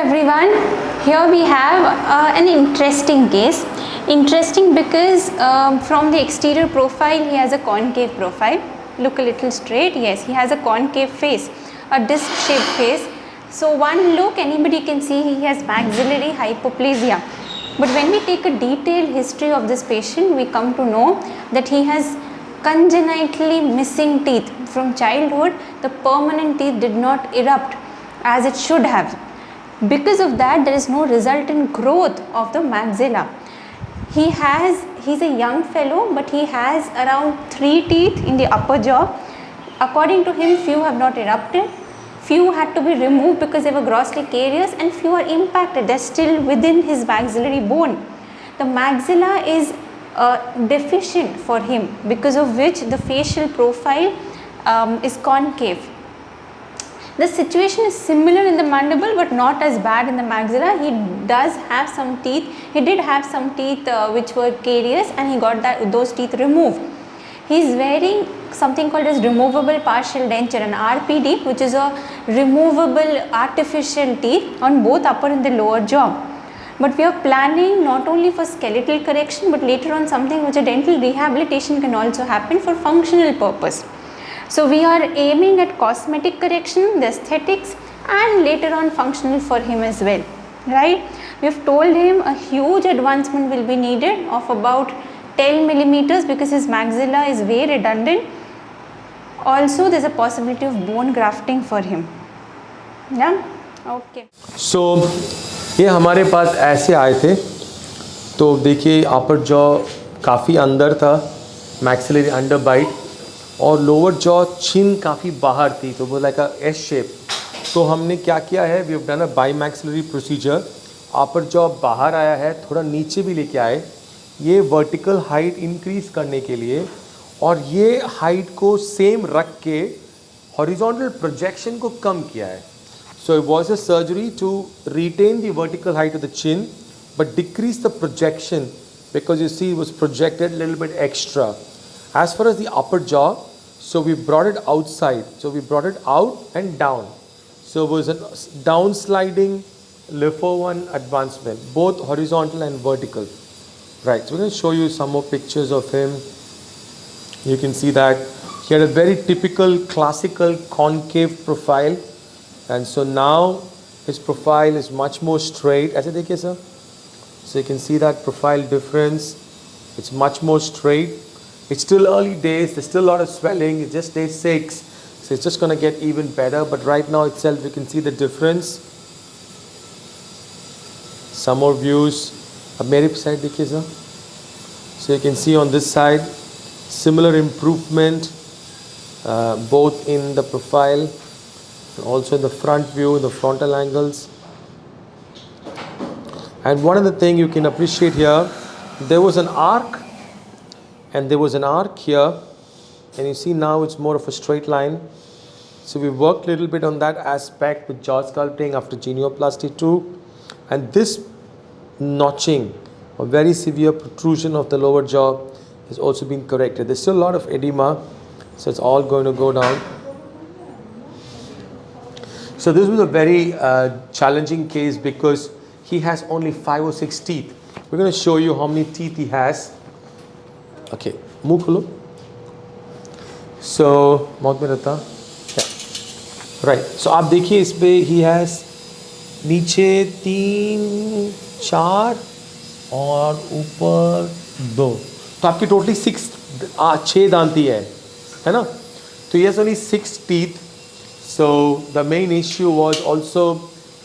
everyone, here we have an interesting case. Interesting because from the exterior profile he has a concave profile. Look a little straight. Yes, he has a concave face, a disc shaped face. So one look anybody can see he has maxillary hypoplasia. But when we take a detailed history of this patient, we come to know that he has congenitally missing teeth. From childhood, the permanent teeth did not erupt as it should have. Because of that, there is no resultant growth of the maxilla. He's a young fellow, but he has around 3 teeth in the upper jaw. According to him, few have not erupted, few had to be removed because they were grossly carious, and few are impacted, they're still within his maxillary bone. The maxilla is deficient for him, because of which the facial profile is concave. The situation is similar in the mandible but not as bad in the maxilla. He does have some teeth. He did have some teeth which were carious, and he got those teeth removed. He is wearing something called as removable partial denture, an RPD, which is a removable artificial teeth on both upper and the lower jaw. But we are planning not only for skeletal correction, but later on something which a dental rehabilitation can also happen for functional purpose. So we are aiming at cosmetic correction, the aesthetics, and later on functional for him as well, right? We have told him a huge advancement will be needed of about 10 millimeters because his maxilla is very redundant. Also, there is a possibility of bone grafting for him. Yeah, okay. So ये हमारे पास ऐसे आए थे, तो देखिए अपर jaw काफ़ी अंदर था, मैक्सिलरी अंडर बाइट, और लोअर जॉ चिन काफ़ी बाहर थी, तो वो लाइक अ एस शेप. तो हमने क्या किया है, we have done a bimaxillary procedure. Upper jaw बाहर आया है, थोड़ा नीचे भी लेके आए, ये वर्टिकल हाइट इंक्रीज करने के लिए, और ये हाइट को सेम रख के हॉरिजॉन्टल प्रोजेक्शन को कम किया है. So it was a surgery to retain the vertical height of the chin but decrease the projection, because you see it was projected a little bit extra. As far as the upper jaw, so we brought it outside. So we brought it out and down. So it was a down sliding LIFO1 advancement, both horizontal and vertical. Right, so we're going to show you some more pictures of him. You can see that he had a very typical classical concave profile. And so now his profile is much more straight. ऐसे देखिए sir. So you can see that profile difference. It's much more straight. It's still early days. There's still a lot of swelling. It's just day 6. So it's just going to get even better. But right now itself you can see the difference. Some more views. अब मेरे side देखिए sir. So you can see on this side similar improvement both in the profile, also in the front view, in the frontal angles. And one of the things you can appreciate here, there was an arc and there was an arc here, and you see now it's more of a straight line. So we worked a little bit on that aspect with jaw sculpting after genioplasty too. And this notching, a very severe protrusion of the lower jaw, has also been corrected. There's still a lot of edema, so it's all going to go down. So this was a very challenging case because he has only 5 or 6 teeth. We're going to show you how many teeth he has. Okay, move kholo. So mouth mein rehta. Yeah. Right. So आप देखिए इस पे he has नीचे 3, 4 और ऊपर 2. तो आपकी totally 6 Danti है ना? तो he has only 6 teeth. So the main issue was also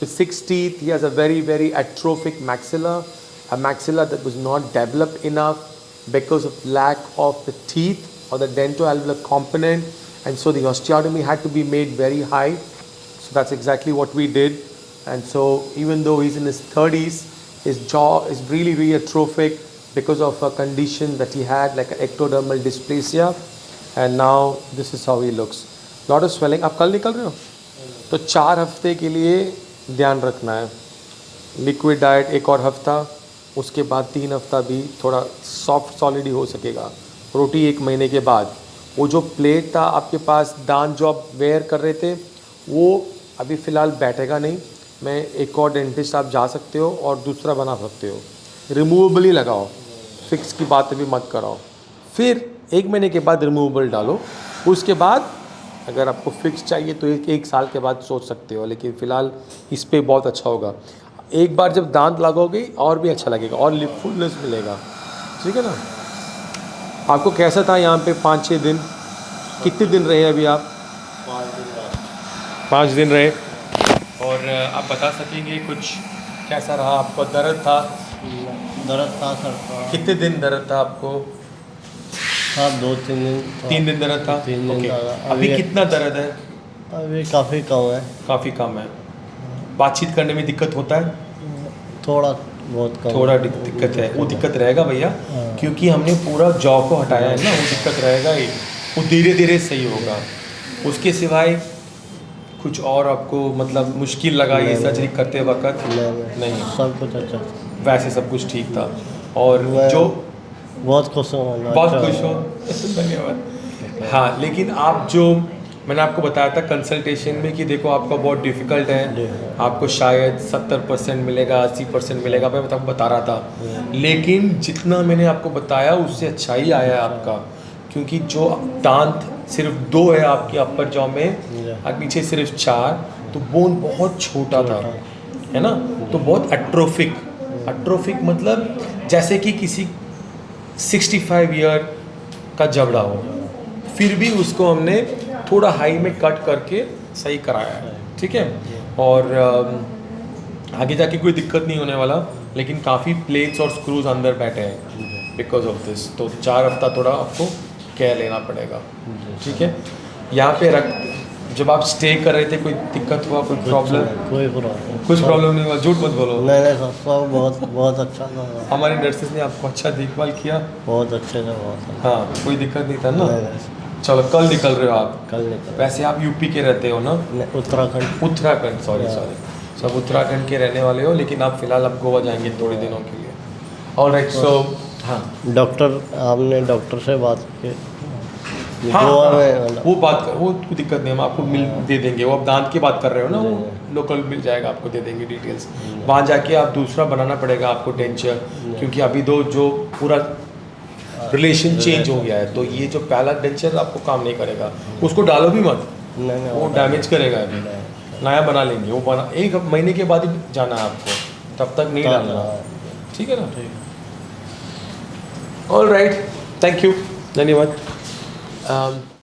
with 6 teeth, he has a very, very atrophic maxilla, a maxilla that was not developed enough because of lack of the teeth or the dentoalveolar component, and so the osteotomy had to be made very high. So that's exactly what we did. And so even though he's in his 30s, his jaw is really, really atrophic because of a condition that he had, like an ectodermal dysplasia, and now this is how he looks. Lot of swelling. आप कल निकल रहे हो? तो 4 हफ्ते के लिए ध्यान रखना है. लिक्विड डाइट 1 और हफ्ता, उसके बाद 3 हफ्ता भी थोड़ा सॉफ्ट सॉलिड ही हो सकेगा. रोटी 1 महीने के बाद. वो जो प्लेट था आपके पास दांत जो आप वेयर कर रहे थे, वो अभी फ़िलहाल बैठेगा नहीं. में एक और डेंटिस्ट आप जा सकते हो और दूसरा बना सकते हो। रिमूवेबल ही लगाओ, फिक्स की बात भी मत कराओ। फिर 1 महीने के बाद रिमूवेबल डालो, उसके बाद अगर आपको फिक्स चाहिए तो 1 साल के बाद सोच सकते हो, लेकिन फ़िलहाल इस पे बहुत अच्छा होगा। एक बार जब दांत लगोगे और भी अच्छा लगेगा और लिप फुलनेस मिलेगा, ठीक है ना। आपको कैसा था यहाँ पे 5-6 दिन? कितने दिन रहे अभी आप? 5 दिन रहे। और आप बता सकेंगे कुछ कैसा रहा आपको? दर्द था? दर्द था सर का। कितने दिन दर्द था आपको? हाँ 2-3 दिन था। 3 दिन दर्द था? 3 दिन ओके। था। अभी कितना दर्द है? अभी काफ़ी कम है। काफ़ी कम है। बातचीत करने में दिक्कत होता है? थोड़ा बहुत कम। थोड़ा दिक्कत है, वो दिक्कत रहेगा भैया, क्योंकि हमने पूरा जॉ को हटाया है ना, वो दिक्कत रहेगा ही। वो धीरे धीरे सही होगा। उसके सिवाय कुछ और आपको मतलब मुश्किल लगा ये सर्जरी करते वक्त? नहीं, सब कुछ अच्छा। वैसे सब कुछ ठीक था। और मैं जो बहुत खुश हूँ। बहुत अच्छा खुश हो, धन्यवाद। हाँ, लेकिन आप जो मैंने आपको बताया था कंसल्टेशन में कि देखो आपका बहुत डिफ़िकल्ट है, आपको शायद 70% मिलेगा, 80% मिलेगा, मैं आपको बता रहा था। लेकिन जितना मैंने आपको बताया उससे अच्छा ही आया है आपका, क्योंकि जो दांत सिर्फ 2 है आपकी अपर जॉ में और पीछे सिर्फ 4, तो बोन बहुत छोटा था, है ना। तो बहुत एट्रोफिक मतलब जैसे कि किसी 65 ईयर का जबड़ा हो, फिर भी उसको हमने थोड़ा हाई में कट करके सही कराया है, ठीक है। और आगे जाके कोई दिक्कत नहीं होने वाला, लेकिन काफ़ी प्लेट्स और स्क्रूज अंदर बैठे हैं बिकॉज ऑफ दिस। तो 4 हफ्ता थोड़ा आपको केयर लेना पड़ेगा, ठीक है। यहाँ पे जब आप स्टे कर रहे थे कोई दिक्कत हुआ, कोई प्रॉब्लम? कोई प्रॉब्लम, कुछ प्रॉब्लम नहीं हुआ, झूठ मत बोलो। नहीं सब बहुत अच्छा था। हमारे नर्सेस ने आपको अच्छा देखभाल किया? बहुत अच्छे से, बहुत। हाँ, कोई दिक्कत नहीं था ना। नहीं, चलो, कल निकल रहे हो आप? कल निकल। वैसे आप यूपी के रहते हो ना? उत्तराखंड। सॉरी, सब उत्तराखंड के रहने वाले हो, लेकिन आप फिलहाल आप गोवा जाएंगे थोड़े दिनों के लिए। ऑलराइट, सो हाँ आपने डॉक्टर से बात की? हाँ, गोवा में वो दिक्कत नहीं, हम आपको दे देंगे। वो आप दांत की बात कर रहे हो ना, वो लोकल मिल जाएगा, आपको दे देंगे डिटेल्स। वहाँ जाके आप दूसरा बनाना पड़ेगा आपको डेंचर, क्योंकि अभी जो पूरा रिलेशन चेंज हो गया है, तो ये जो पहला डेंचर आपको काम नहीं करेगा, उसको डालो भी मत, वो डैमेज करेगा। अभी नया बना लेंगे, वो 1 महीने के बाद ही जाना है आपको, तब तक नहीं डालना, ठीक है ना। ऑलराइट, थैंक यू, धन्यवाद।